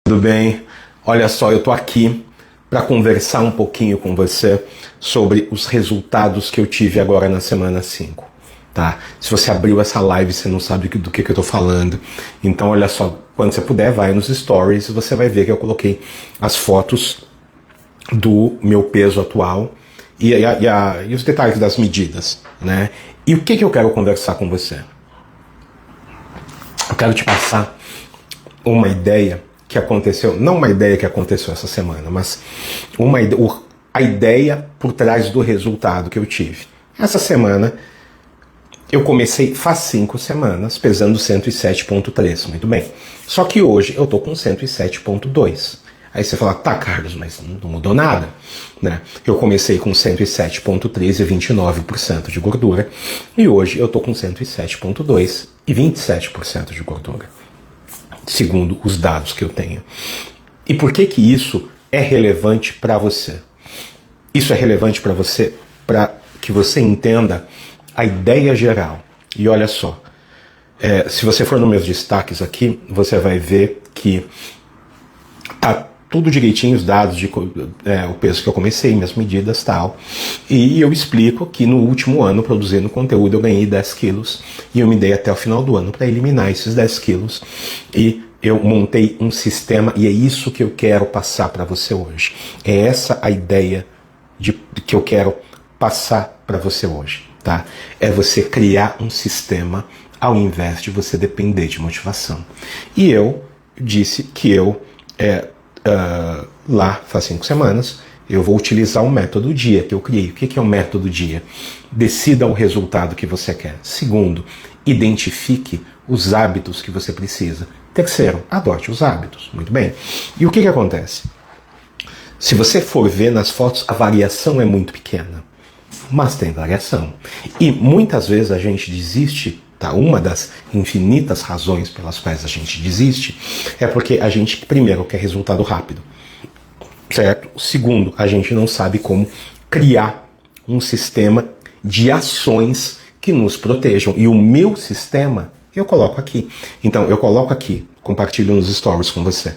Tudo bem? Olha só, eu tô aqui para conversar um pouquinho com você sobre os resultados que eu tive agora na semana 5, tá? Se você abriu essa live, você não sabe do que eu tô falando. Então, olha só, quando você puder, vai nos stories e você vai ver que eu coloquei as fotos do meu peso atual e os detalhes das medidas, né? E o que eu quero conversar com você? Eu quero te passar uma ideia que aconteceu, não uma ideia que aconteceu essa semana, mas a ideia por trás do resultado que eu tive. Essa semana eu comecei faz 5 semanas pesando 107,3, muito bem. Só que hoje eu tô com 107,2. Aí você fala, tá, Carlos, mas não mudou nada, né? Eu comecei com 107,3 e 29% de gordura, e hoje eu tô com 107,2 e 27% de gordura, segundo os dados que eu tenho. E por que isso é relevante para você? Isso é relevante para você, para que você entenda a ideia geral. E olha só, se você for nos meus destaques aqui, você vai ver que tá tudo direitinho, os dados o peso que eu comecei, minhas medidas e tal. E eu explico que no último ano, produzindo conteúdo, eu ganhei 10 quilos e eu me dei até o final do ano para eliminar esses 10 quilos. E eu montei um sistema e é isso que eu quero passar para você hoje. É essa a ideia que eu quero passar para você hoje, tá? É você criar um sistema ao invés de você depender de motivação. E eu disse que eu lá faz 5 semanas, eu vou utilizar o método dia que eu criei. O que é o método dia? Decida o resultado que você quer. Segundo, identifique os hábitos que você precisa. Terceiro, adote os hábitos. Muito bem. E o que acontece? Se você for ver nas fotos, a variação é muito pequena. Mas tem variação. E muitas vezes a gente desiste. Tá? Uma das infinitas razões pelas quais a gente desiste é porque a gente, primeiro, quer resultado rápido, certo? Segundo, a gente não sabe como criar um sistema de ações que nos protejam. E o meu sistema, eu coloco aqui. Então, eu coloco aqui, compartilho nos stories com você,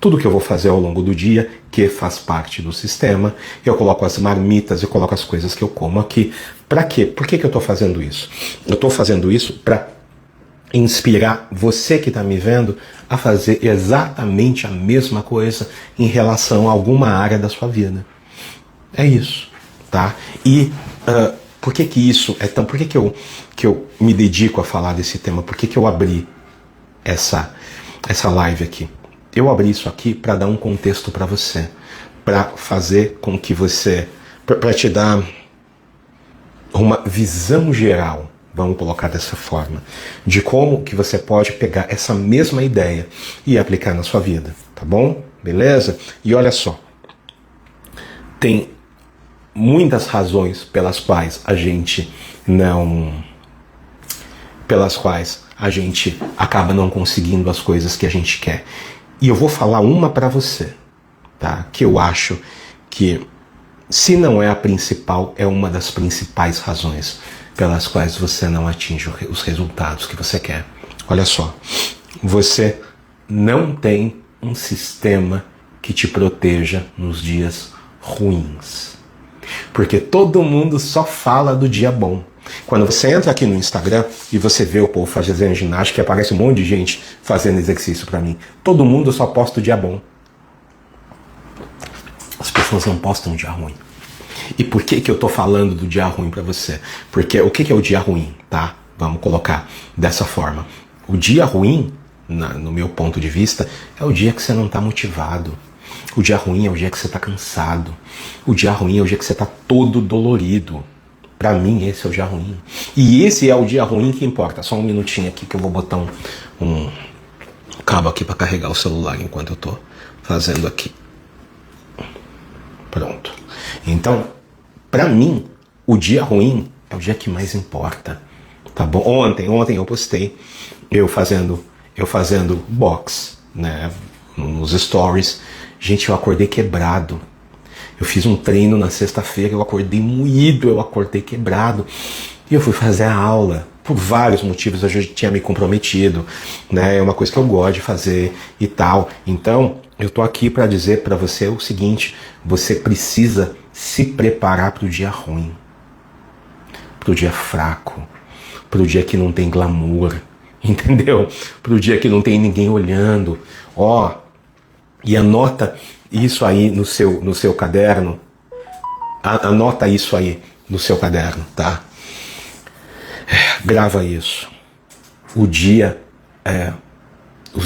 tudo que eu vou fazer ao longo do dia, que faz parte do sistema. Eu coloco as marmitas, eu coloco as coisas que eu como aqui. Para quê? Por que eu estou fazendo isso? Eu estou fazendo isso para inspirar você que está me vendo a fazer exatamente a mesma coisa em relação a alguma área da sua vida. É isso, tá? E por que isso é tão... Por que eu me dedico a falar desse tema? Por que eu abri essa live aqui? Eu abri isso aqui para dar um contexto para você, para fazer com que você, para te dar uma visão geral, vamos colocar dessa forma, de como que você pode pegar essa mesma ideia e aplicar na sua vida, tá bom? Beleza? E olha só, tem muitas razões pelas quais a gente acaba não conseguindo as coisas que a gente quer. E eu vou falar uma para você, tá? Que eu acho que, se não é a principal, é uma das principais razões pelas quais você não atinge os resultados que você quer. Olha só, você não tem um sistema que te proteja nos dias ruins. Porque todo mundo só fala do dia bom. Quando você entra aqui no Instagram e você vê o povo fazendo ginástica, aparece um monte de gente fazendo exercício pra mim. Todo mundo só posta o dia bom. As pessoas não postam o dia ruim. E por que eu tô falando do dia ruim pra você? Porque o que é o dia ruim, tá? Vamos colocar dessa forma. O dia ruim, no meu ponto de vista, é o dia que você não tá motivado. O dia ruim é o dia que você tá cansado. O dia ruim é o dia que você tá todo dolorido. Pra mim, esse é o dia ruim. E esse é o dia ruim que importa. Só um minutinho aqui que eu vou botar um cabo aqui pra carregar o celular enquanto eu tô fazendo aqui. Pronto. Então, pra mim, o dia ruim é o dia que mais importa. Tá bom? Ontem eu postei eu fazendo box, né, nos stories. Gente, eu acordei quebrado. Eu fiz um treino na sexta-feira, eu acordei moído, eu acordei quebrado. E eu fui fazer a aula. por vários motivos eu já tinha me comprometido, né? É uma coisa que eu gosto de fazer e tal. Então, eu tô aqui para dizer para você o seguinte: você precisa se preparar para o dia ruim, para o dia fraco, para o dia que não tem glamour, entendeu? Para o dia que não tem ninguém olhando. Ó, e anota isso aí no seu caderno. Anota isso aí no seu caderno, tá? Grava isso. Os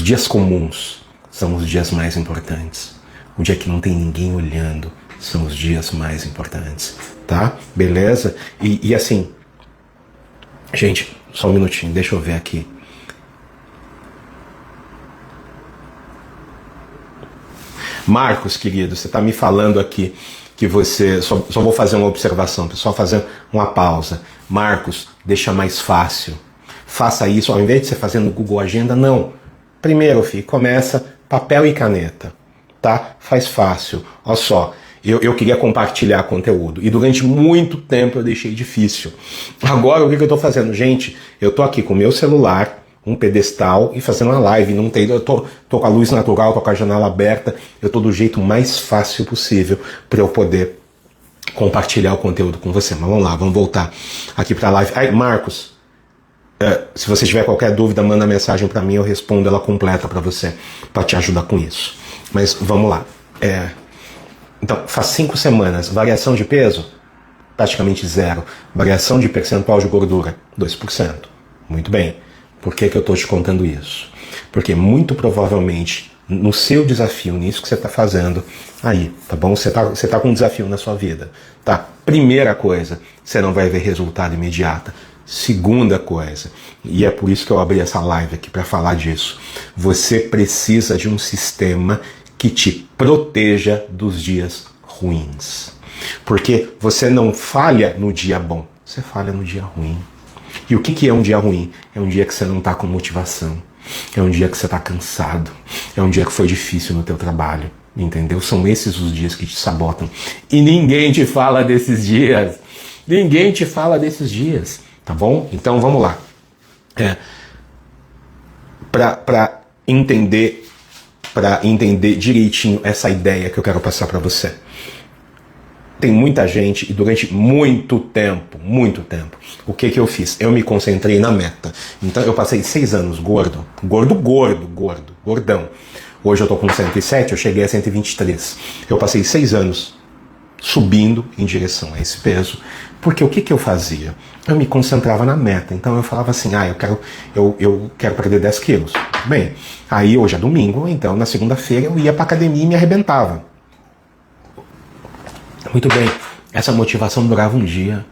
dias comuns são os dias mais importantes. O dia que não tem ninguém olhando são os dias mais importantes, tá? Beleza? E assim, gente, só um minutinho, deixa eu ver aqui. Marcos, querido, você está me falando aqui que você... Só vou fazer uma observação, pessoal, fazer uma pausa. Marcos, deixa mais fácil. Faça isso, ao invés de você fazer no Google Agenda, não. Primeiro, filho, começa papel e caneta, tá? Faz fácil. Olha só, eu queria compartilhar conteúdo e durante muito tempo eu deixei difícil. Agora, o que eu estou fazendo? Gente, eu estou aqui com o meu celular, um pedestal e fazendo uma live. Não tem, eu tô com a luz natural, tô com a janela aberta, eu tô do jeito mais fácil possível para eu poder compartilhar o conteúdo com você. Mas vamos lá, vamos voltar aqui para a live. Aí, Marcos, se você tiver qualquer dúvida, manda mensagem para mim, eu respondo ela completa para você, para te ajudar com isso. Mas vamos lá. Então, faz 5 semanas, variação de peso? Praticamente zero. Variação de percentual de gordura? 2%. Muito bem. Por que eu estou te contando isso? Porque muito provavelmente no seu desafio, nisso que você está fazendo, aí, tá bom? Você tá com um desafio na sua vida, tá? Primeira coisa, você não vai ver resultado imediato. Segunda coisa, e é por isso que eu abri essa live aqui para falar disso, você precisa de um sistema que te proteja dos dias ruins. Porque você não falha no dia bom, você falha no dia ruim. E o que é um dia ruim? É um dia que você não está com motivação. É um dia que você está cansado. É um dia que foi difícil no teu trabalho. Entendeu? São esses os dias que te sabotam. E ninguém te fala desses dias. Ninguém te fala desses dias. Tá bom? Então vamos lá. Para entender direitinho essa ideia que eu quero passar para você. Tem muita gente, e durante muito tempo, o que eu fiz? Eu me concentrei na meta. Então eu passei 6 anos gordão. Hoje eu tô com 107, eu cheguei a 123. Eu passei 6 anos subindo em direção a esse peso, porque o que eu fazia? Eu me concentrava na meta. Então eu falava assim, eu quero perder 10 quilos. Bem, aí hoje é domingo, então na segunda-feira eu ia pra academia e me arrebentava. Muito bem, essa motivação durava um dia,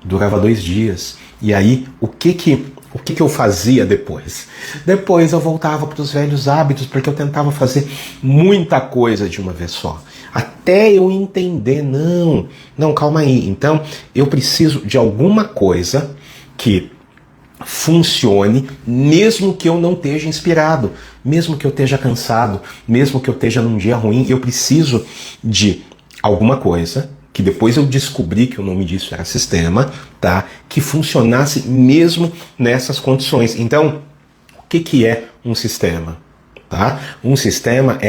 durava 2 dias. E aí, o que eu fazia depois? Depois eu voltava para os velhos hábitos, porque eu tentava fazer muita coisa de uma vez só. Até eu entender, não, calma aí. Então, eu preciso de alguma coisa que funcione, mesmo que eu não esteja inspirado, mesmo que eu esteja cansado, mesmo que eu esteja num dia ruim, eu preciso de alguma coisa, que depois eu descobri que o nome disso era sistema, tá? Que funcionasse mesmo nessas condições. Então, o que é um sistema? Tá? Um sistema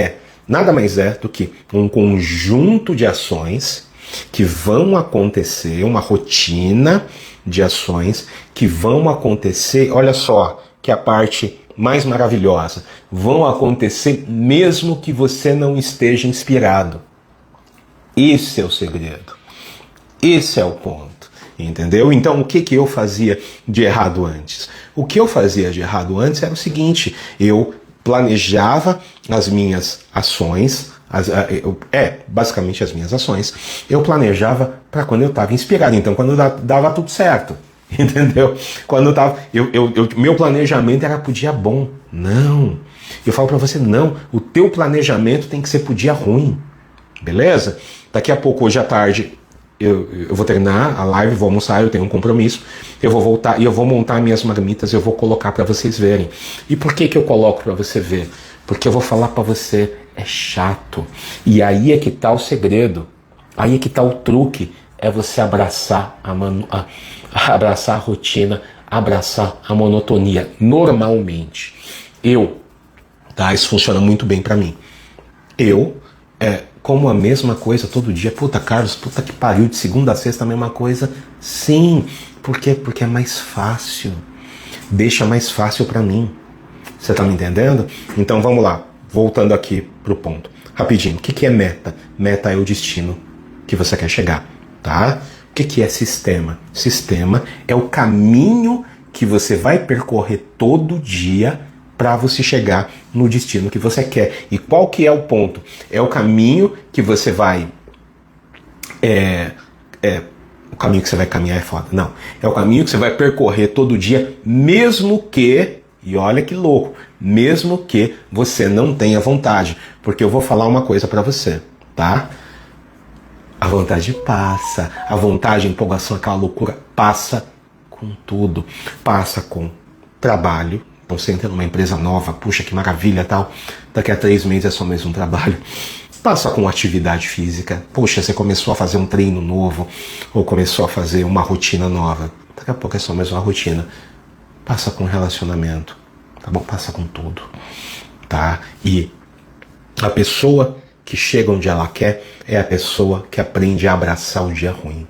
nada mais é do que um conjunto de ações que vão acontecer, uma rotina de ações que vão acontecer, olha só, que a parte mais maravilhosa, vão acontecer mesmo que você não esteja inspirado. Esse é o segredo. Esse é o ponto. Entendeu? Então, o que eu fazia de errado antes? O que eu fazia de errado antes era o seguinte: eu planejava as minhas ações, basicamente as minhas ações, eu planejava para quando eu estava inspirado. Então, quando dava tudo certo. Entendeu? Quando eu tava. Meu planejamento era pro dia bom. Não. Eu falo para você, não. O teu planejamento tem que ser pro dia ruim. Beleza? Daqui a pouco, hoje à tarde, eu vou terminar a live, vou almoçar, eu tenho um compromisso, eu vou voltar e eu vou montar minhas marmitas, eu vou colocar para vocês verem. E por que eu coloco para você ver? Porque eu vou falar para você, é chato. E aí é que tá o segredo, aí é que tá o truque, é você abraçar a rotina, abraçar a monotonia normalmente. Tá, isso funciona muito bem pra mim. Como a mesma coisa todo dia. Puta, Carlos, puta que pariu, de segunda a sexta a mesma coisa. Sim, por quê? Porque é mais fácil. Deixa mais fácil pra mim. Você tá me entendendo? Então vamos lá, voltando aqui pro ponto. Rapidinho, o que é meta? Meta é o destino que você quer chegar, tá? O que é sistema? Sistema é o caminho que você vai percorrer todo dia para você chegar no destino que você quer. E qual que é o ponto? É o caminho que você vai... O caminho que você vai caminhar é foda. Não. É o caminho que você vai percorrer todo dia, mesmo que... E olha que louco, mesmo que você não tenha vontade, porque eu vou falar uma coisa pra você, tá? A vontade passa, a vontade, a empolgação, aquela loucura passa com tudo, passa com trabalho. Você entra numa empresa nova, puxa que maravilha, tal. Daqui a 3 meses é só mais um trabalho. Passa com atividade física, puxa, você começou a fazer um treino novo ou começou a fazer uma rotina nova. Daqui a pouco é só mais uma rotina. Passa com relacionamento, tá bom? Passa com tudo, tá? E a pessoa que chega onde ela quer é a pessoa que aprende a abraçar o dia ruim,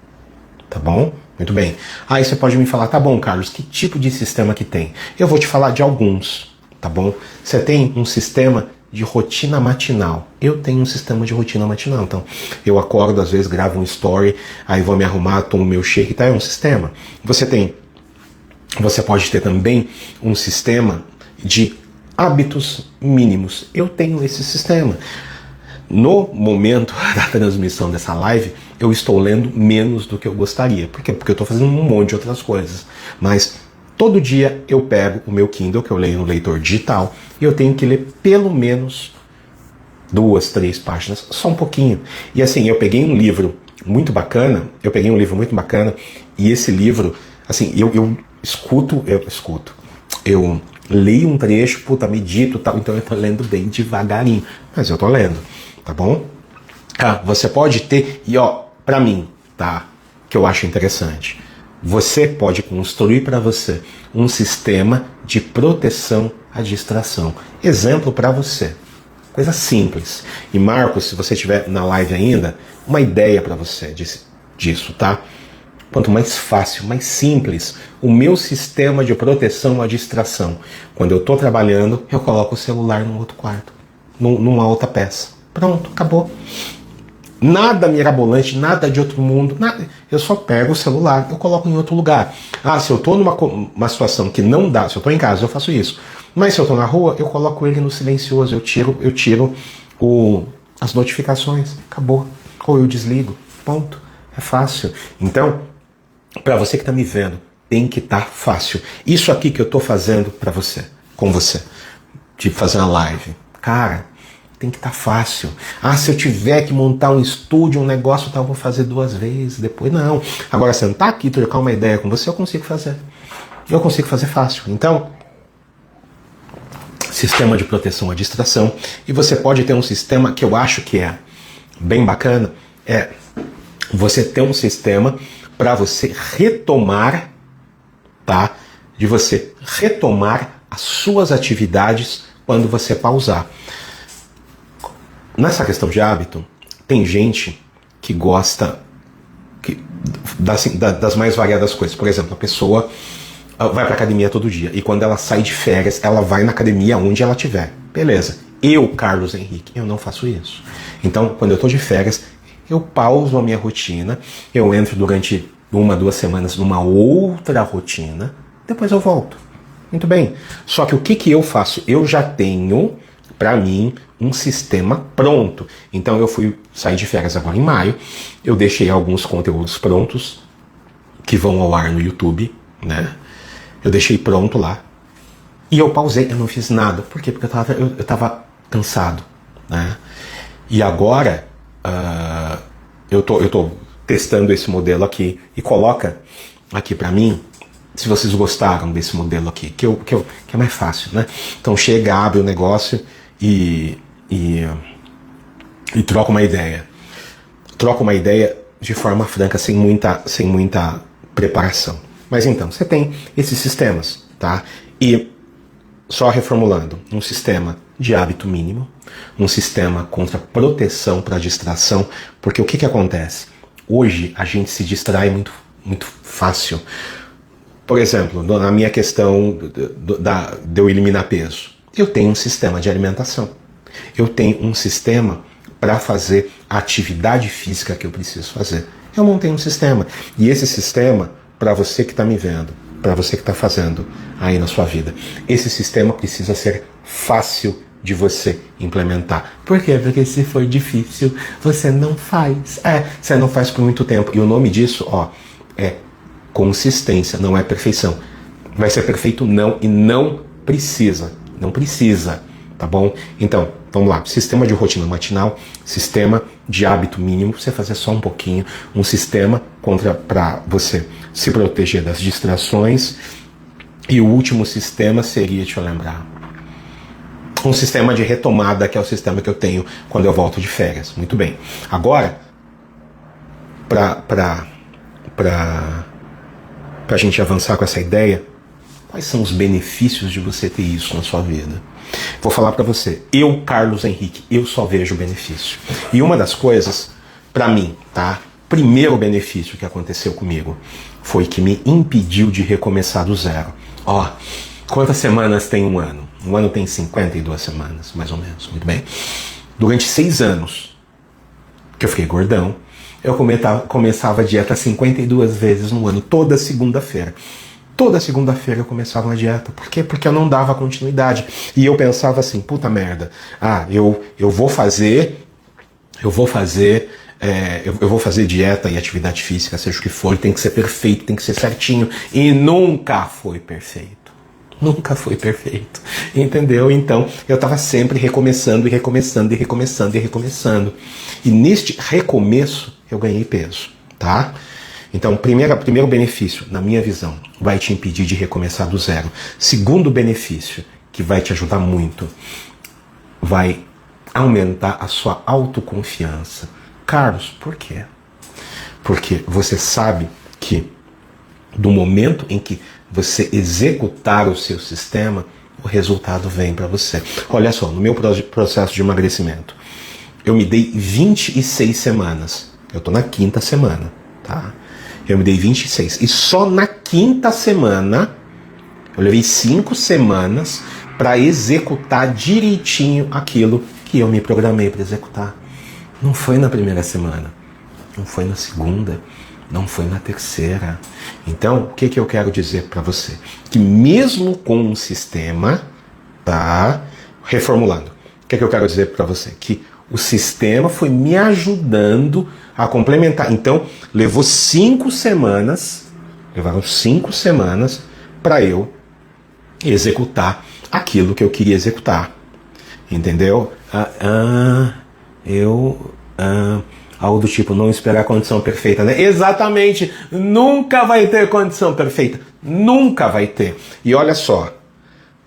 tá bom? Muito bem. Aí você pode me falar, tá bom, Carlos, que tipo de sistema que tem? Eu vou te falar de alguns, tá bom? Você tem um sistema de rotina matinal. Eu tenho um sistema de rotina matinal, então eu acordo, às vezes gravo um story, aí vou me arrumar, tomo meu shake, tá? É um sistema. Você pode ter também um sistema de hábitos mínimos. Eu tenho esse sistema. No momento da transmissão dessa live, eu estou lendo menos do que eu gostaria. Por quê? Porque eu estou fazendo um monte de outras coisas. Mas todo dia eu pego o meu Kindle, que eu leio no leitor digital, e eu tenho que ler pelo menos 2, 3 páginas, só um pouquinho. E assim, eu peguei um livro muito bacana, e esse livro, assim, eu leio um trecho, puta, medito e tal, então eu tô lendo bem devagarinho, mas eu tô lendo, tá bom? Você pode ter, e ó, pra mim, tá, que eu acho interessante, você pode construir para você um sistema de proteção à distração. Exemplo para você, coisa simples. E Marcos, se você estiver na live ainda, uma ideia para você disso, tá? Quanto mais fácil, mais simples, o meu sistema de proteção à distração. Quando eu estou trabalhando, eu coloco o celular num outro quarto, numa outra peça. Pronto, acabou. Nada mirabolante, nada de outro mundo, nada. Eu só pego o celular, eu coloco em outro lugar. Se eu estou numa situação que não dá, se eu estou em casa, eu faço isso. Mas se eu estou na rua, eu coloco ele no silencioso, eu tiro as notificações, acabou. Ou eu desligo, ponto. É fácil. Então, para você que está me vendo, tem que estar fácil. Isso aqui que eu estou fazendo para você, com você, de fazer uma live, cara, tem que estar fácil. Se eu tiver que montar um estúdio, um negócio, eu vou fazer 2 vezes, depois não. Agora, sentar aqui e trocar uma ideia com você, eu consigo fazer. Eu consigo fazer fácil. Então, sistema de proteção à distração. E você pode ter um sistema que eu acho que é bem bacana, você ter um sistema para você retomar, tá? De você retomar as suas atividades quando você pausar. Nessa questão de hábito, tem gente que gosta das mais variadas coisas. Por exemplo, a pessoa vai para academia todo dia e quando ela sai de férias, ela vai na academia onde ela estiver. Beleza. Eu, Carlos Henrique, eu não faço isso. Então, quando eu estou de férias, eu pauso a minha rotina, eu entro durante 1, 2 semanas numa outra rotina, depois eu volto. Muito bem. Só que o que eu faço? Eu já tenho, para mim, um sistema pronto. Então eu sair de férias agora em maio, eu deixei alguns conteúdos prontos, que vão ao ar no YouTube, né? Eu deixei pronto lá. E eu pausei, eu não fiz nada. Por quê? Porque eu tava cansado, né? E agora, eu tô testando esse modelo aqui. E coloca aqui pra mim, se vocês gostaram desse modelo aqui, que é mais fácil, né? Então chega, abre o negócio e troca uma ideia. Troca uma ideia de forma franca, sem muita preparação, Mas então, você tem esses sistemas, tá? E, só reformulando, um sistema de hábito mínimo, um sistema contra proteção para distração, porque o que acontece? Hoje a gente se distrai muito fácil. Por exemplo, na minha questão de eu eliminar peso, eu tenho um sistema de alimentação. Eu tenho um sistema para fazer a atividade física que eu preciso fazer. Eu montei um sistema. E esse sistema, para você que está me vendo, para você que está fazendo aí na sua vida, esse sistema precisa ser fácil de você implementar. Por quê? Porque se for difícil, você não faz. Você não faz por muito tempo. E o nome disso, é consistência, não é perfeição. Vai ser perfeito não, e não precisa. Não precisa, tá bom? Então, vamos lá. Sistema de rotina matinal, sistema de hábito mínimo, você fazer só um pouquinho, um sistema para você se proteger das distrações, e o último sistema seria, deixa eu lembrar, um sistema de retomada, que é o sistema que eu tenho quando eu volto de férias. Muito bem. Agora, para a gente avançar com essa ideia, quais são os benefícios de você ter isso na sua vida? Vou falar para você. Eu, Carlos Henrique, eu só vejo benefício. E uma das coisas, para mim, tá? Primeiro benefício que aconteceu comigo foi que me impediu de recomeçar do zero. Quantas semanas tem um ano? Um ano tem 52 semanas, mais ou menos. Muito bem. Durante 6 anos que eu fiquei gordão, eu começava a dieta 52 vezes no ano, toda segunda-feira. Toda segunda-feira eu começava uma dieta. Por quê? Porque eu não dava continuidade. E eu pensava assim, puta merda, eu vou fazer dieta e atividade física, seja o que for, tem que ser perfeito, tem que ser certinho. E nunca foi perfeito. Nunca foi perfeito. Entendeu? Então, eu estava sempre recomeçando e recomeçando e recomeçando e recomeçando. E neste recomeço, eu ganhei peso, tá? Então, primeiro benefício, na minha visão, vai te impedir de recomeçar do zero. Segundo benefício, que vai te ajudar muito, vai aumentar a sua autoconfiança. Carlos, por quê? Porque você sabe que do momento em que você executar o seu sistema, o resultado vem para você. Olha só, no meu processo de emagrecimento, eu me dei 26 semanas. Eu estou na 5ª semana, tá? Eu me dei 26. E só na 5ª semana, eu levei 5 semanas para executar direitinho aquilo que eu me programei para executar. Não foi na 1ª semana, não foi na 2ª, não foi na 3ª. Então, o que eu quero dizer para você? Que mesmo com um sistema, tá? Reformulando, o que eu quero dizer para você? Que o sistema foi me ajudando a complementar. Então, levaram 5 semanas para eu executar aquilo que eu queria executar. Entendeu? Algo do tipo, não esperar a condição perfeita, né? Exatamente! Nunca vai ter condição perfeita. Nunca vai ter. E olha só,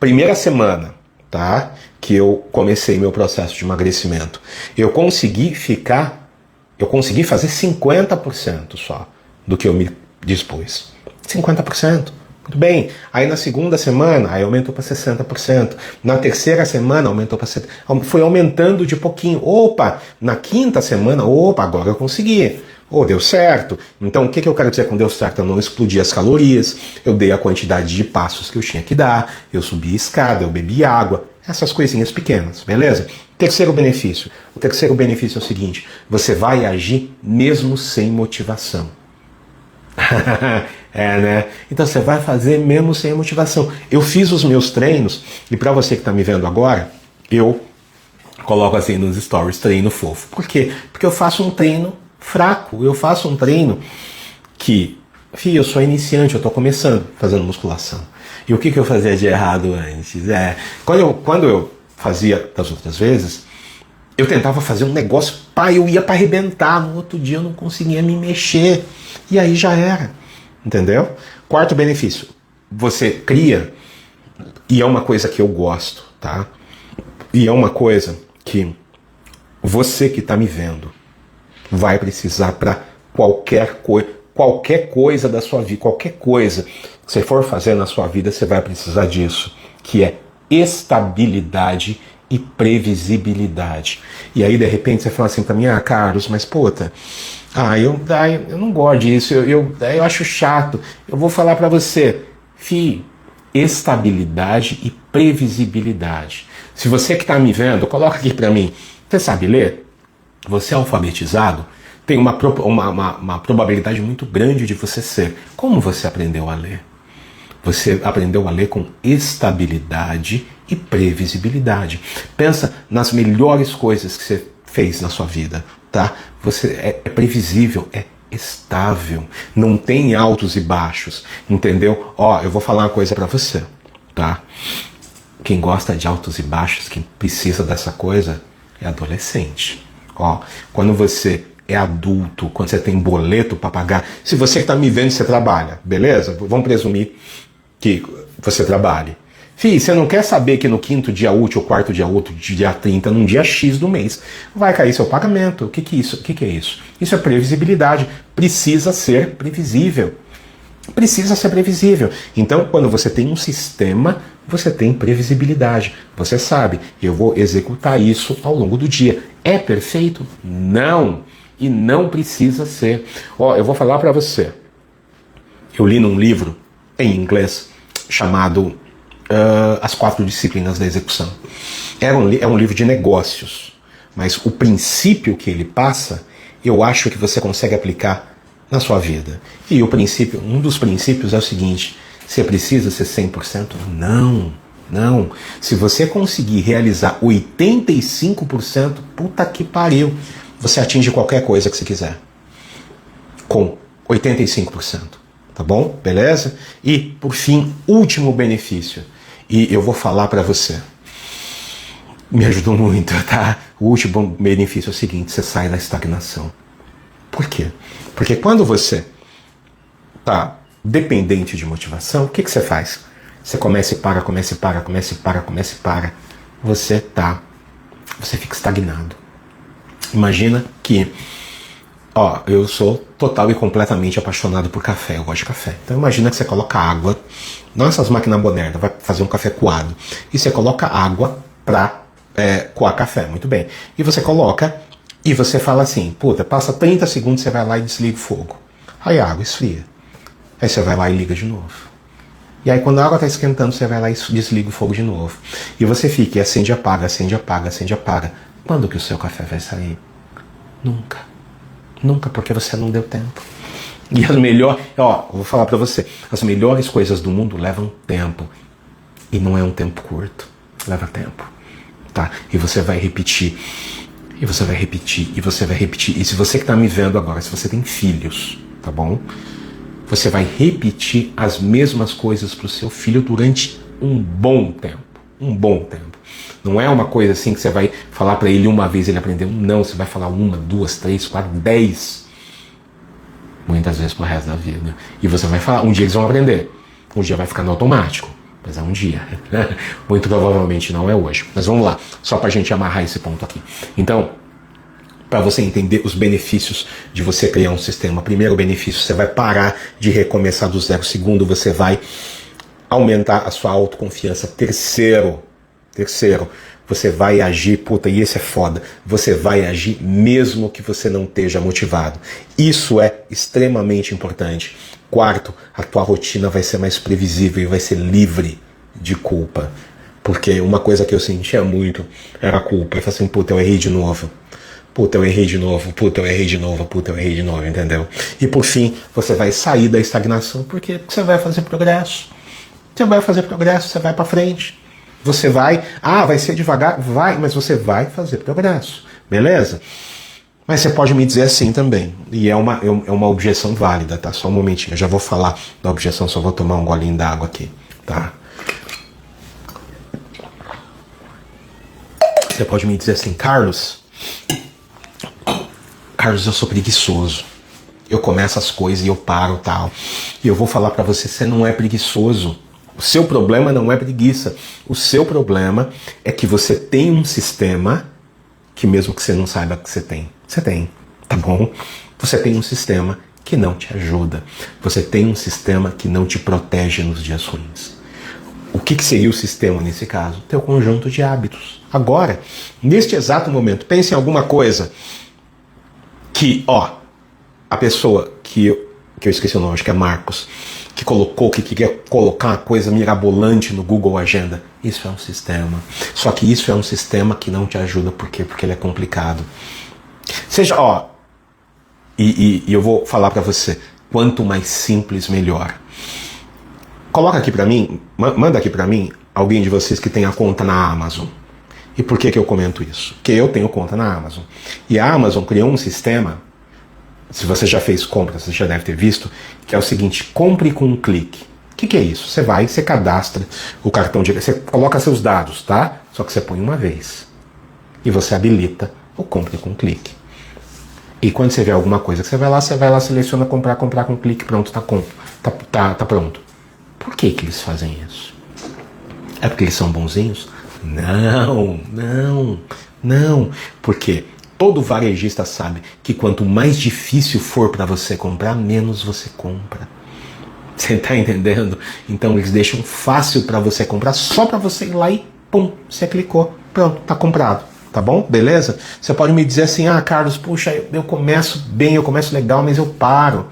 1ª semana, tá? Que eu comecei meu processo de emagrecimento, eu consegui fazer 50% só do que eu me dispus. 50%. Muito bem. Aí na 2ª semana, aí aumentou para 60%. Na 3ª semana, aumentou para 70%. Foi aumentando de pouquinho. Na 5ª semana, agora eu consegui. Deu certo. Então, o que eu quero dizer com deu certo? Eu não explodi as calorias, eu dei a quantidade de passos que eu tinha que dar, eu subi a escada, eu bebi água, essas coisinhas pequenas, beleza? Terceiro benefício. O terceiro benefício é o seguinte, você vai agir mesmo sem motivação. Né? Então você vai fazer mesmo sem motivação. Eu fiz os meus treinos, e para você que está me vendo agora, eu coloco assim nos stories, treino fofo. Por quê? Porque eu faço um treino fraco, eu faço um treino que, eu sou iniciante, eu estou começando fazendo musculação. E o que eu fazia de errado antes? Quando eu fazia das outras vezes, eu tentava fazer um negócio, eu ia para arrebentar, no outro dia eu não conseguia me mexer, e aí já era, entendeu? Quarto benefício, você cria, e é uma coisa que eu gosto, tá? E é uma coisa que você que está me vendo vai precisar para qualquer coisa. qualquer coisa da sua vida, qualquer coisa que você for fazer na sua vida, você vai precisar disso, que é estabilidade e previsibilidade. E aí, de repente, você fala assim pra mim, Carlos, mas puta, eu não gosto disso, eu acho chato. Eu vou falar pra você, estabilidade e previsibilidade. Se você que tá me vendo, coloca aqui pra mim, você sabe ler? Você é alfabetizado? Tem uma probabilidade muito grande de você ser. Como você aprendeu a ler? Você aprendeu a ler com estabilidade e previsibilidade. Pensa nas melhores coisas que você fez na sua vida, tá? Você é previsível, é estável, não tem altos e baixos, entendeu? Eu vou falar uma coisa pra você, tá? Quem gosta de altos e baixos, quem precisa dessa coisa, é adolescente. Quando você é adulto, quando você tem boleto para pagar, se você que está me vendo, você trabalha, beleza? Vamos presumir que você trabalhe. Você não quer saber que no quinto dia útil, ou quarto dia útil, dia 30, num dia X do mês, vai cair seu pagamento. O que é isso? Isso é previsibilidade. Precisa ser previsível. Precisa ser previsível. Então, quando você tem um sistema, você tem previsibilidade. Você sabe, eu vou executar isso ao longo do dia. É perfeito? Não. E não precisa ser. Eu vou falar para você. Eu li num livro em inglês chamado As 4 Disciplinas da Execução. É um livro de negócios, mas o princípio que ele passa, eu acho que você consegue aplicar na sua vida. E um dos princípios é o seguinte: você precisa ser 100%? Não. Se você conseguir realizar 85%, puta que pariu, você atinge qualquer coisa que você quiser. Com 85%. Tá bom? Beleza? E, por fim, último benefício. E eu vou falar para você. Me ajudou muito, tá? O último benefício é o seguinte: você sai da estagnação. Por quê? Porque quando você tá dependente de motivação, o que você faz? Você começa e para. Você fica estagnado. Imagina que, eu sou total e completamente apaixonado por café, eu gosto de café. Então imagina que você coloca água, não essas máquinas modernas, vai fazer um café coado, e você coloca água pra coar café, muito bem. E você coloca, e você fala assim, passa 30 segundos, você vai lá e desliga o fogo. Aí a água esfria. Aí você vai lá e liga de novo. E aí quando a água está esquentando, você vai lá e desliga o fogo de novo. E você fica, e acende e apaga. Quando que o seu café vai sair? Nunca, porque você não deu tempo. E as melhores, vou falar pra você, as melhores coisas do mundo levam tempo. E não é um tempo curto, leva tempo. Tá? E você vai repetir. E se você que tá me vendo agora, se você tem filhos, tá bom? Você vai repetir as mesmas coisas pro seu filho durante um bom tempo. Não é uma coisa assim que você vai falar para ele uma vez ele aprendeu. Não, você vai falar 1, 2, 3, 4, 10. Muitas vezes pro resto da vida. E você vai falar, um dia eles vão aprender. Um dia vai ficar no automático. Mas é um dia. Muito provavelmente não é hoje. Mas vamos lá, só pra gente amarrar esse ponto aqui. Então, para você entender os benefícios de você criar um sistema. Primeiro benefício, você vai parar de recomeçar do zero. Segundo, você vai aumentar a sua autoconfiança. Terceiro, você vai agir, e esse é foda, você vai agir mesmo que você não esteja motivado. Isso é extremamente importante. Quarto, a tua rotina vai ser mais previsível e vai ser livre de culpa. Porque uma coisa que eu sentia muito era a culpa. Eu falei assim, eu errei de novo. Eu errei de novo, entendeu? E por fim, você vai sair da estagnação, porque você vai fazer progresso. Você vai pra frente. Você vai ser devagar? Vai, mas você vai fazer progresso, beleza? Mas você pode me dizer assim também, e é uma objeção válida, tá? Só um momentinho, eu já vou falar da objeção, só vou tomar um golinho d'água aqui, tá? Você pode me dizer assim, Carlos, eu sou preguiçoso. Eu começo as coisas e eu paro tal. E eu vou falar pra você não é preguiçoso. O seu problema não é preguiça. O seu problema é que você tem um sistema que mesmo que você não saiba que você tem, tá bom? Você tem um sistema que não te ajuda. Você tem um sistema que não te protege nos dias ruins. O que seria o sistema nesse caso? Teu conjunto de hábitos. Agora, neste exato momento, pense em alguma coisa que, a pessoa que eu esqueci o nome, acho que é Marcos, que queria colocar uma coisa mirabolante no Google Agenda. Isso é um sistema. Só que isso é um sistema que não te ajuda. Por quê? Porque ele é complicado. E eu vou falar para você, quanto mais simples, melhor. Coloca aqui para mim, manda aqui para mim, alguém de vocês que tenha conta na Amazon. E por que eu comento isso? Porque eu tenho conta na Amazon. E a Amazon criou um sistema, se você já fez compra, você já deve ter visto, que é o seguinte: compre com um clique. O que é isso? Você vai, você cadastra o cartão de... Você coloca seus dados, tá? Só que você põe uma vez. E você habilita o compre com um clique. E quando você vê alguma coisa que você vai lá, seleciona comprar com clique, pronto, tá pronto. Por que eles fazem isso? É porque eles são bonzinhos? Não. Porque todo varejista sabe que quanto mais difícil for para você comprar, menos você compra. Você tá entendendo? Então eles deixam fácil para você comprar, só para você ir lá e pum, você clicou, pronto, tá comprado. Tá bom? Beleza? Você pode me dizer assim: Carlos, puxa, eu começo bem, eu começo legal, mas eu paro.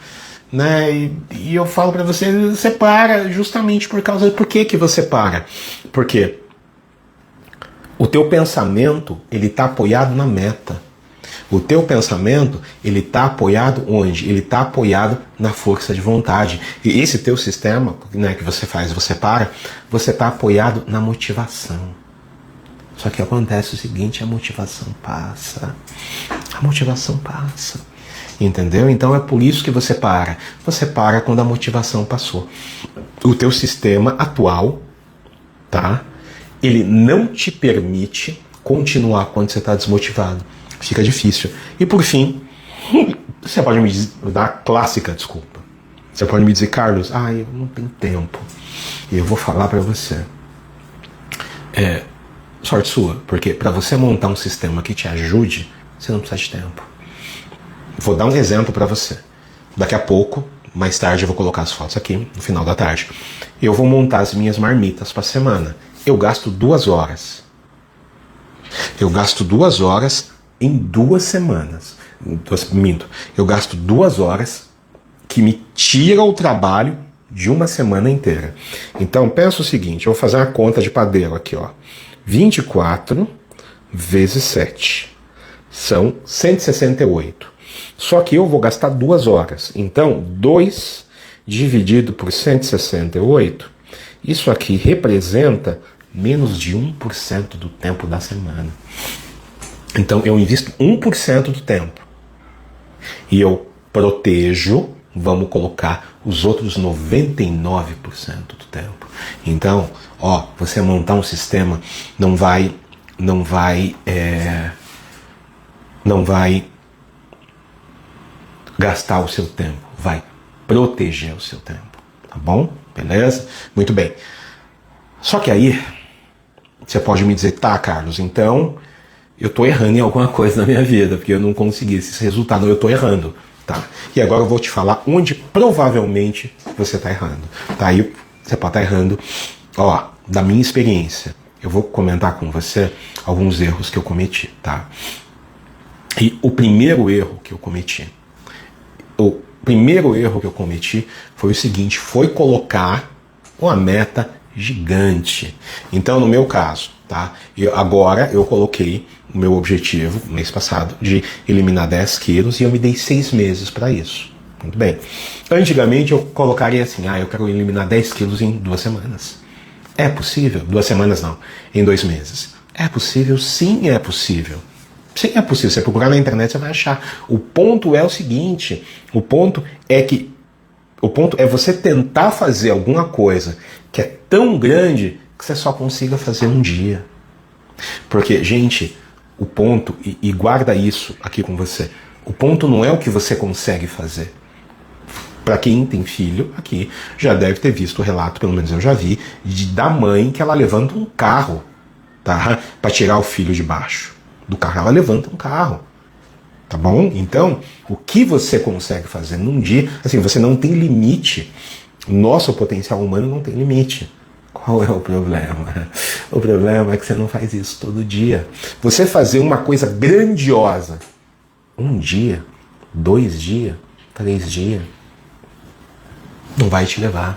Né? E eu falo para você para justamente por causa... Por que você para? Porque o teu pensamento, ele está apoiado na meta. O teu pensamento, ele está apoiado onde? Ele está apoiado na força de vontade. E esse teu sistema, né, que você faz, você está apoiado na motivação. Só que acontece o seguinte: a motivação passa. Entendeu? Então é por isso que você para. Você para quando a motivação passou. O teu sistema atual, tá? Ele não te permite continuar quando você está desmotivado. Fica difícil. E por fim, você pode me dar a clássica desculpa. Você pode me dizer: Carlos, eu não tenho tempo. E eu vou falar para você. Sorte sua, porque para você montar um sistema que te ajude, você não precisa de tempo. Vou dar um exemplo para você. Daqui a pouco, mais tarde, eu vou colocar as fotos aqui, no final da tarde. Eu vou montar as minhas marmitas para a semana. Eu gasto 2 horas. Eu gasto 2 horas em 2 semanas. Eu gasto 2 horas que me tira o trabalho de uma semana inteira. Então, pensa o seguinte: eu vou fazer uma conta de padeiro aqui, 24 vezes 7. São 168. Só que eu vou gastar 2 horas. Então, 2 dividido por 168, isso aqui representa menos de 1% do tempo da semana. Então, eu invisto 1% do tempo. E eu protejo, vamos colocar, os outros 99% do tempo. Então, você montar um sistema não vai gastar o seu tempo, vai proteger o seu tempo, tá bom? Beleza? Muito bem. Só que aí, você pode me dizer: tá, Carlos, então eu tô errando em alguma coisa na minha vida, porque eu não consegui esse resultado, eu tô errando, tá? E agora eu vou te falar onde provavelmente você tá errando, tá? Aí você pode estar errando, da minha experiência. Eu vou comentar com você alguns erros que eu cometi, tá? E o primeiro erro que eu cometi foi o seguinte: foi colocar uma meta gigante. Então, no meu caso, tá? Agora eu coloquei o meu objetivo, no mês passado, de eliminar 10 quilos e eu me dei 6 meses para isso. Muito bem. Antigamente eu colocaria assim: eu quero eliminar 10 quilos em 2 semanas. É possível? 2 semanas não, em 2 meses. É possível? Sim, é possível. Sim, é possível. Você procurar na internet, você vai achar. O ponto é o seguinte: o ponto é você tentar fazer alguma coisa que é tão grande que você só consiga fazer um dia. Porque, gente, o ponto, e guarda isso aqui com você, o ponto não é o que você consegue fazer. Para quem tem filho aqui, já deve ter visto o relato, pelo menos eu já vi, da mãe que ela levanta um carro, tá? Para tirar o filho de baixo do carro. Ela levanta um carro. Tá bom? Então, o que você consegue fazer num dia, assim, você não tem limite. Nosso potencial humano não tem limite. Qual é o problema? O problema é que você não faz isso todo dia. Você fazer uma coisa grandiosa, um dia, 2 dias, 3 dias, não vai te levar.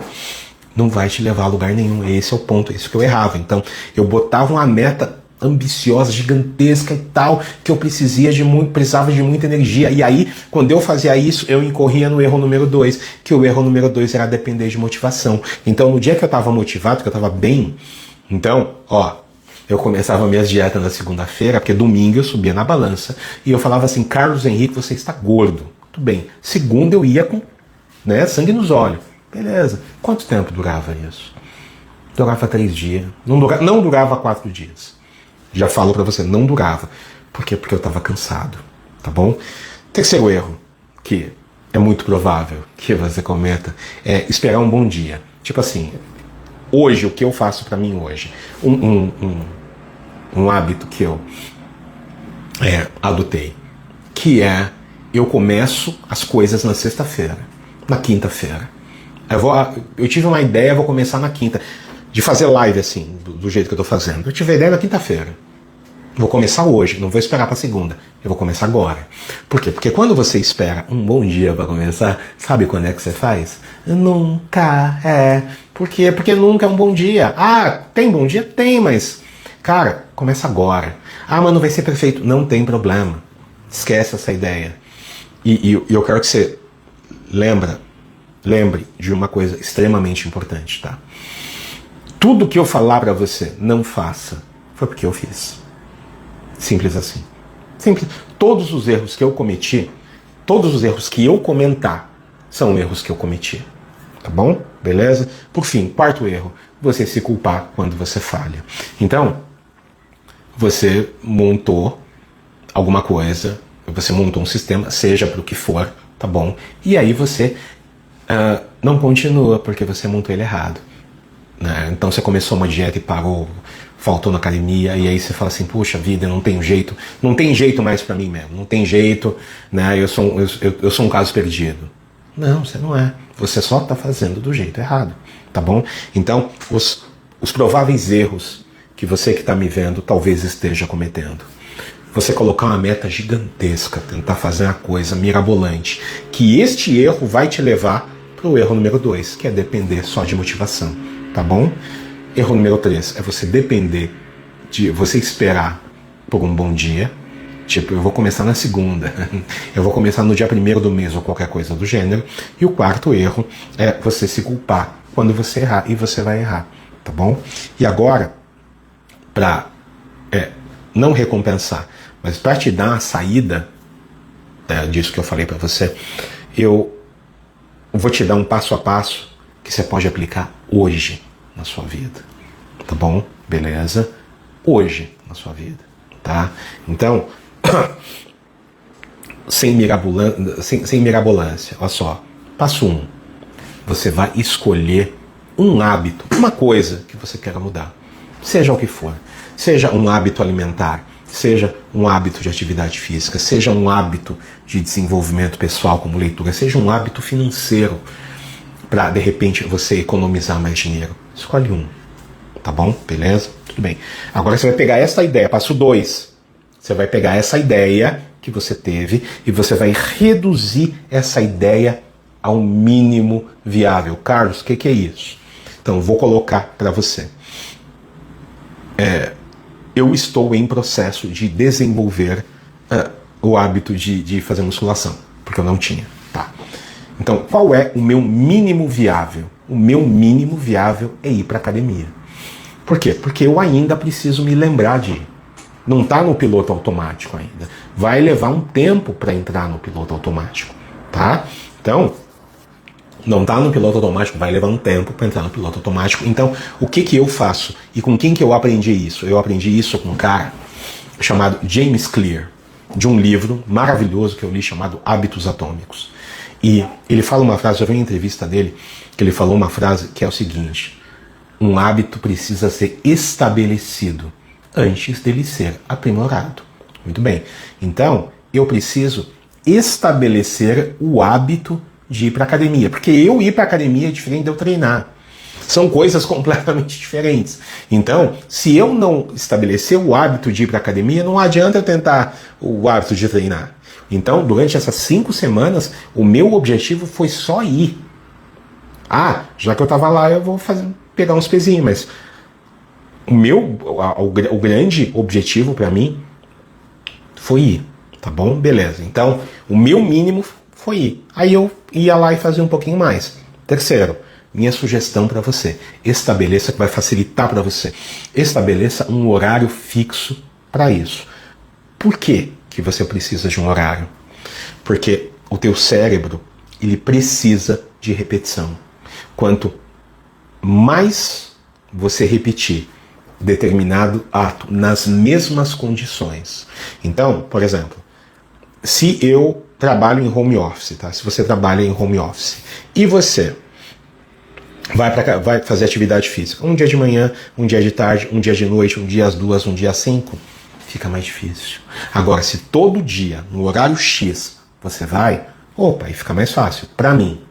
Não vai te levar a lugar nenhum. Esse é o ponto, é isso que eu errava. Então, eu botava uma meta ambiciosa, gigantesca e tal, que eu precisava de muita energia. E aí, quando eu fazia isso, eu incorria no erro número 2, que o erro número 2 era depender de motivação. Então, no dia que eu estava motivado, que eu estava bem, então, eu começava minhas dietas na segunda-feira, porque domingo eu subia na balança, e eu falava assim, Carlos Henrique, você está gordo. Tudo bem. Segunda eu ia com sangue nos olhos. Beleza. Quanto tempo durava isso? Durava 3 dias. Não durava 4 dias. Já falo pra você, não durava. Por quê? Porque eu tava cansado. Tá bom? Terceiro erro, que é muito provável que você cometa, é esperar um bom dia. Tipo assim, hoje, o que eu faço pra mim hoje? Um hábito que eu adotei, que é, eu começo as coisas na sexta-feira, na quinta-feira. Eu tive uma ideia, vou começar na quinta, de fazer live assim, do jeito que eu tô fazendo. Eu tive a ideia na quinta-feira. Vou começar hoje, não vou esperar pra segunda. Eu vou começar agora. Por quê? Porque quando você espera um bom dia pra começar, sabe quando é que você faz? Nunca é. Por quê? Porque nunca é um bom dia. Ah, tem bom dia? Tem, mas... Cara, começa agora. Ah, mas não vai ser perfeito. Não tem problema. Esquece essa ideia. E eu quero que você lembre de uma coisa extremamente importante, tá? Tudo que eu falar pra você, não faça, foi porque eu fiz. Simples assim. Simples. Todos os erros que eu cometi, todos os erros que eu comentar, são erros que eu cometi. Tá bom? Beleza? Por fim, quarto erro, você se culpar quando você falha. Então, você montou alguma coisa, você montou um sistema, seja para o que for, tá bom? E aí você não continua porque você montou ele errado. Né? Então você começou uma dieta e parou, faltou na academia, e aí você fala assim, puxa vida, não tem jeito mais pra mim mesmo, não tem jeito, né? Eu sou um caso perdido. Não, você não é. Você só tá fazendo do jeito errado, tá bom? Então, os prováveis erros que você que está me vendo talvez esteja cometendo. Você colocar uma meta gigantesca, tentar fazer uma coisa mirabolante, que este erro vai te levar para o erro número 2, que é depender só de motivação, tá bom? Erro número 3 é você depender de você esperar por um bom dia. Tipo, eu vou começar na segunda, eu vou começar no dia 1º do mês ou qualquer coisa do gênero. E o quarto erro é você se culpar quando você errar, e você vai errar, tá bom? E agora, para não recompensar, mas para te dar a saída disso que eu falei para você, eu vou te dar um passo a passo que você pode aplicar hoje na sua vida, tá bom? Beleza? Hoje na sua vida, tá? Então, sem mirabolância, olha só. Passo 1. Você vai escolher um hábito, uma coisa que você queira mudar. Seja o que for. Seja um hábito alimentar, seja um hábito de atividade física, seja um hábito de desenvolvimento pessoal como leitura, seja um hábito financeiro para, de repente, você economizar mais dinheiro. Escolhe um, tá bom? Beleza? Tudo bem. Agora você vai pegar essa ideia, passo 2. Você vai pegar essa ideia que você teve e você vai reduzir essa ideia ao mínimo viável. Carlos, o que é isso? Então, vou colocar para você. Eu estou em processo de desenvolver o hábito de fazer musculação, porque eu não tinha. Tá. Então, qual é o meu mínimo viável? O meu mínimo viável é ir para academia. Por quê? Porque eu ainda preciso me lembrar de ir. Não está no piloto automático ainda. Vai levar um tempo para entrar no piloto automático, tá? Então, não está no piloto automático, vai levar um tempo para entrar no piloto automático. Então, o que eu faço? E com quem que eu aprendi isso? Eu aprendi isso com um cara chamado James Clear, de um livro maravilhoso que eu li chamado Hábitos Atômicos. E ele fala uma frase, eu vi uma entrevista dele, que ele falou uma frase que é o seguinte: um hábito precisa ser estabelecido antes dele ser aprimorado. Muito bem. Então, eu preciso estabelecer o hábito de ir para academia. Porque eu ir para academia é diferente de eu treinar. São coisas completamente diferentes. Então, se eu não estabelecer o hábito de ir para academia, não adianta eu tentar o hábito de treinar. Então, durante essas 5 semanas, o meu objetivo foi só ir. Ah, já que eu estava lá, eu vou pegar uns pezinhos, mas o grande objetivo para mim foi ir, tá bom? Beleza. Então, o meu mínimo foi ir. Aí eu ia lá e fazia um pouquinho mais. Terceiro, minha sugestão para você, estabeleça, que vai facilitar para você, estabeleça um horário fixo para isso. Por que que você precisa de um horário? Porque o teu cérebro, ele precisa de repetição. Quanto mais você repetir determinado ato nas mesmas condições. Então, por exemplo, se eu trabalho em home office, tá? Se você trabalha em home office e você vai fazer atividade física, um dia de manhã, um dia de tarde, um dia de noite, um dia às 2, um dia às 5, fica mais difícil. Agora, se todo dia, no horário X, você vai, opa, aí fica mais fácil. Para mim,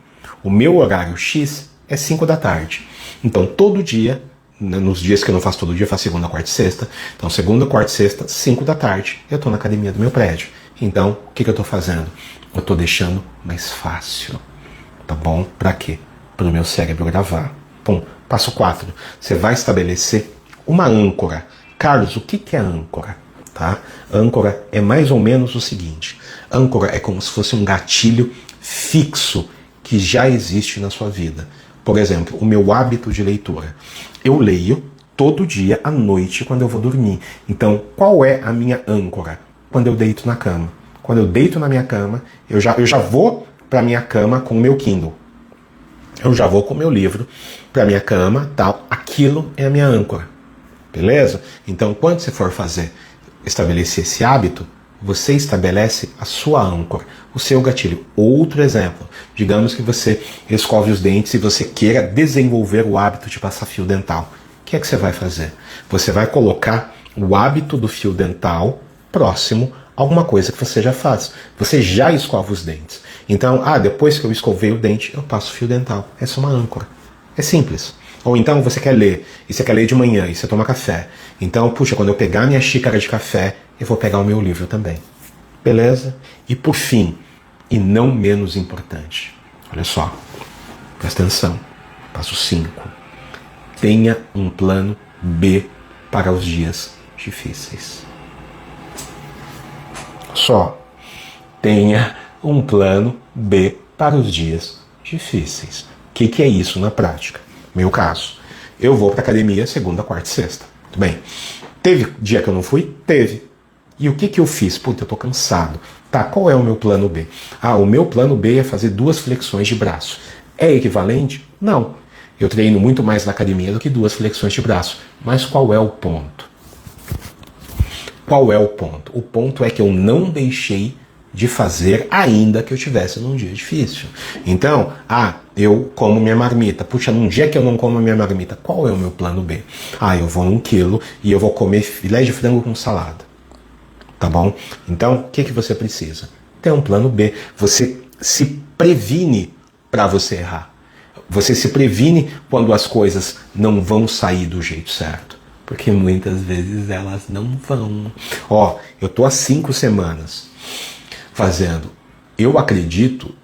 o meu horário X é 5 da tarde. Então, todo dia, nos dias que eu não faço todo dia, eu faço segunda, quarta e sexta. Então, segunda, quarta e sexta, 5 da tarde, eu estou na academia do meu prédio. Então, o que eu estou fazendo? Eu estou deixando mais fácil. Tá bom? Para quê? Para o meu cérebro gravar. Bom, passo 4. Você vai estabelecer uma âncora. Carlos, o que é âncora? Tá? Âncora é mais ou menos o seguinte. Âncora é como se fosse um gatilho fixo que já existe na sua vida. Por exemplo, o meu hábito de leitura. Eu leio todo dia à noite quando eu vou dormir. Então, qual é a minha âncora? Quando eu deito na cama. Quando eu deito na minha cama, eu já vou para minha cama com o meu Kindle. Eu já vou com o meu livro para minha cama, tal. Aquilo é a minha âncora. Beleza? Então, quando você for estabelecer esse hábito, você estabelece a sua âncora, o seu gatilho. Outro exemplo, digamos que você escove os dentes e você queira desenvolver o hábito de passar fio dental. O que é que você vai fazer? Você vai colocar o hábito do fio dental próximo a alguma coisa que você já faz. Você já escova os dentes. Então, depois que eu escovei o dente, eu passo fio dental. Essa é uma âncora. É simples. Ou então você quer ler, e você quer ler de manhã, e você toma café. Então, puxa, quando eu pegar minha xícara de café, eu vou pegar o meu livro também. Beleza? E por fim, e não menos importante, olha só, presta atenção, passo 5. Tenha um plano B para os dias difíceis. Só tenha um plano B para os dias difíceis. O que é isso na prática? Meu caso, eu vou para academia segunda, quarta e sexta. Tudo bem. Teve dia que eu não fui? Teve. E o que eu fiz? Puta, eu tô cansado. Tá, qual é o meu plano B? O meu plano B é fazer 2 flexões de braço. É equivalente? Não. Eu treino muito mais na academia do que 2 flexões de braço. Mas qual é o ponto? Qual é o ponto? O ponto é que eu não deixei de fazer ainda que eu estivesse num dia difícil. Então, eu como minha marmita. Puxa, num dia que eu não como a minha marmita, qual é o meu plano B? Eu vou 1 quilo e eu vou comer filé de frango com salada. Tá bom? Então, o que você precisa? Ter um plano B. Você se previne para você errar. Você se previne quando as coisas não vão sair do jeito certo. Porque muitas vezes elas não vão. Eu tô há 5 semanas fazendo. Eu acredito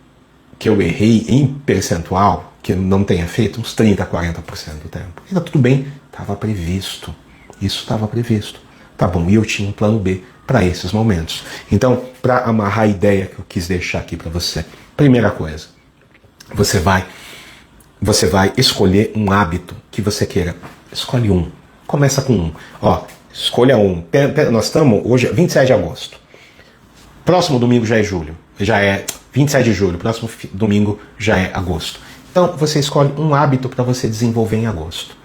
que eu errei em percentual, que eu não tenha feito uns 30%, 40% do tempo. E tá tudo bem, estava previsto. Isso estava previsto. Tá bom, e eu tinha um plano B para esses momentos. Então, para amarrar a ideia que eu quis deixar aqui para você, primeira coisa, você vai escolher um hábito que você queira. Escolhe um. Começa com um. Escolha um. Nós estamos hoje, 27 de agosto. Próximo domingo já é julho. Já é 27 de julho. Próximo domingo já é agosto. Então, você escolhe um hábito para você desenvolver em agosto.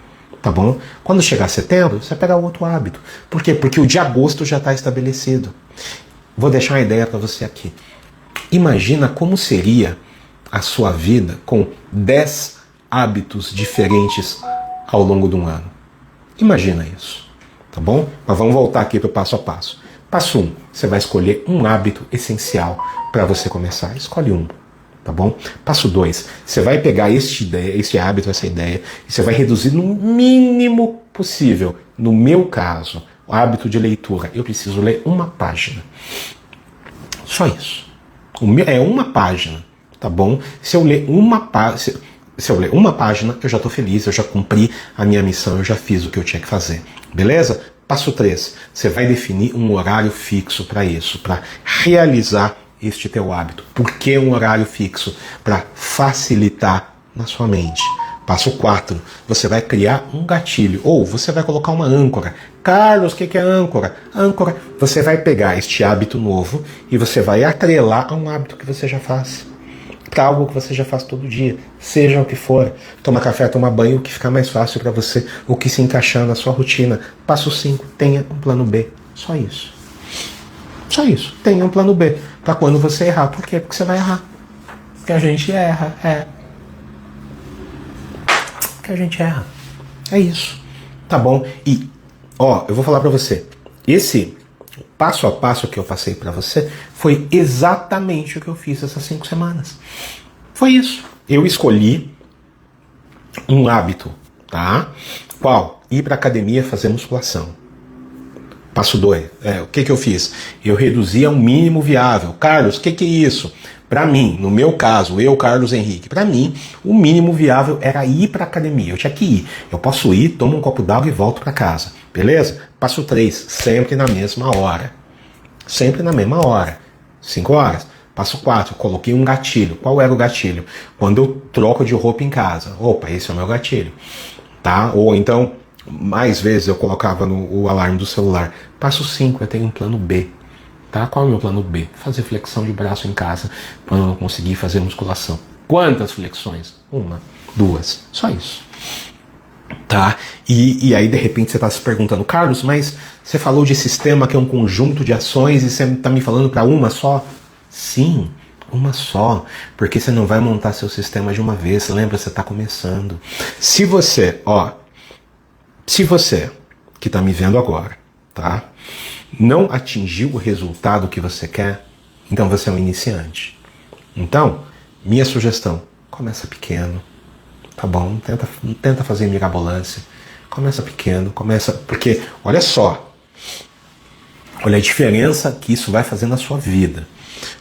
Tá bom? Quando chegar setembro, você pega outro hábito. Por quê? Porque o de agosto já está estabelecido. Vou deixar uma ideia para você aqui. Imagina como seria a sua vida com 10 hábitos diferentes ao longo de um ano. Imagina isso. Tá bom? Mas vamos voltar aqui para o passo a passo. Passo 1, você vai escolher um hábito essencial para você começar. Escolhe um, tá bom? Passo 2, você vai pegar esse hábito, essa ideia, e você vai reduzir no mínimo possível. No meu caso, o hábito de leitura, eu preciso ler uma página. Só isso. É uma página, tá bom? Se eu ler uma página, eu já estou feliz, eu já cumpri a minha missão, eu já fiz o que eu tinha que fazer. Beleza? Passo 3, você vai definir um horário fixo para isso, para realizar este teu hábito. Por que um horário fixo? Para facilitar na sua mente. Passo 4, você vai criar um gatilho, ou você vai colocar uma âncora. Carlos, o que é âncora? Âncora, você vai pegar este hábito novo e você vai atrelar a um hábito que você já faz. Para algo que você já faz todo dia, seja o que for. Toma café, toma banho, o que ficar mais fácil para você, o que se encaixar na sua rotina. Passo 5, tenha um plano B. Só isso. Só isso. Tenha um plano B. Para quando você errar. Por quê? Porque você vai errar. Porque a gente erra. Que a gente erra. É isso. Tá bom? E, eu vou falar pra você. Esse passo a passo que eu passei pra você foi exatamente o que eu fiz essas 5 semanas. Foi isso. Eu escolhi um hábito, tá? Qual? Ir pra academia fazer musculação. Passo 2. O que eu fiz? Eu reduzi ao mínimo viável. Carlos, o que é isso? Para mim, no meu caso, eu, Carlos Henrique, para mim, o mínimo viável era ir para academia. Eu tinha que ir. Eu posso ir, tomo um copo d'água e volto para casa. Beleza? Passo 3, sempre na mesma hora. Sempre na mesma hora. 5 horas. Passo 4, coloquei um gatilho. Qual era o gatilho? Quando eu troco de roupa em casa. Opa, esse é o meu gatilho. Tá? Ou então, mais vezes eu colocava o alarme do celular. Passo 5, eu tenho um plano B. Tá? Qual é o meu plano B? Fazer flexão de braço em casa quando eu não conseguir fazer musculação. Quantas flexões? 1, 2, só isso. Tá? E aí de repente você está se perguntando, Carlos, mas você falou de sistema que é um conjunto de ações e você está me falando para uma só? Sim, uma só, porque você não vai montar seu sistema de uma vez, lembra, você está começando. Se você que está me vendo agora, tá? Não atingiu o resultado que você quer, então você é um iniciante. Então, minha sugestão, começa pequeno, tá bom? Não tenta fazer mirabolância. Começa pequeno, porque, olha só, olha a diferença que isso vai fazer na sua vida.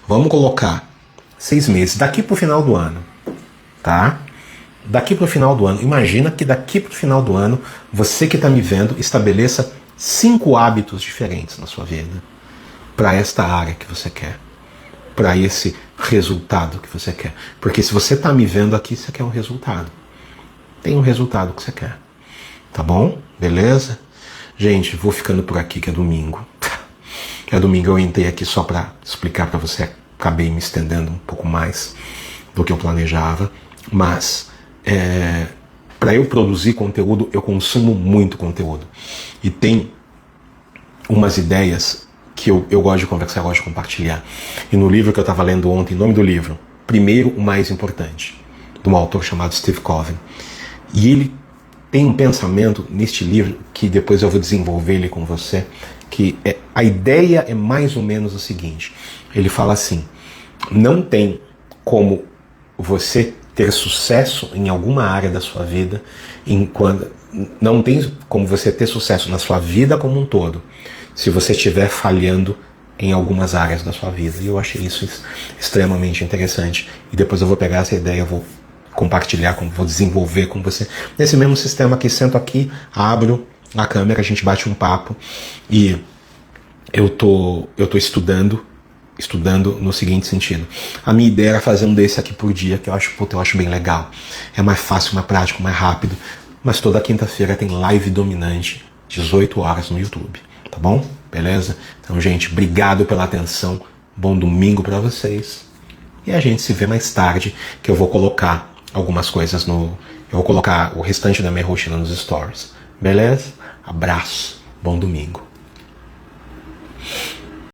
Vamos colocar 6 meses, daqui pro final do ano, tá? Daqui pro final do ano, imagina que daqui pro final do ano, você que está me vendo, estabeleça 5 hábitos diferentes na sua vida para esta área que você quer, para esse resultado que você quer. Porque se você está me vendo aqui, você quer um resultado. Tem um resultado que você quer. Tá bom? Beleza? Gente, vou ficando por aqui que é domingo. Domingo eu entrei aqui só para explicar para você. Acabei me estendendo um pouco mais do que eu planejava. Mas para eu produzir conteúdo, eu consumo muito conteúdo. E tem umas ideias que eu gosto de conversar, eu gosto de compartilhar. E no livro que eu estava lendo ontem, o nome do livro, Primeiro o Mais Importante, de um autor chamado Steve Covey. E ele tem um pensamento neste livro, que depois eu vou desenvolver ele com você, que a ideia é mais ou menos o seguinte. Ele fala assim, não tem como você ter sucesso em alguma área da sua vida, não tem como você ter sucesso na sua vida como um todo, se você estiver falhando em algumas áreas da sua vida. E eu achei isso extremamente interessante. E depois eu vou pegar essa ideia, eu vou compartilhar, vou desenvolver com você. Nesse mesmo sistema aqui, sento aqui, abro a câmera, a gente bate um papo. E eu tô estudando no seguinte sentido. A minha ideia era fazer um desse aqui por dia, que eu acho bem legal. É mais fácil, mais prático, mais rápido. Mas toda quinta-feira tem live dominante, 18 horas no YouTube. Tá bom? Beleza? Então, gente, obrigado pela atenção. Bom domingo pra vocês. E a gente se vê mais tarde, que eu vou colocar algumas coisas eu vou colocar o restante da minha rotina nos stories. Beleza? Abraço. Bom domingo.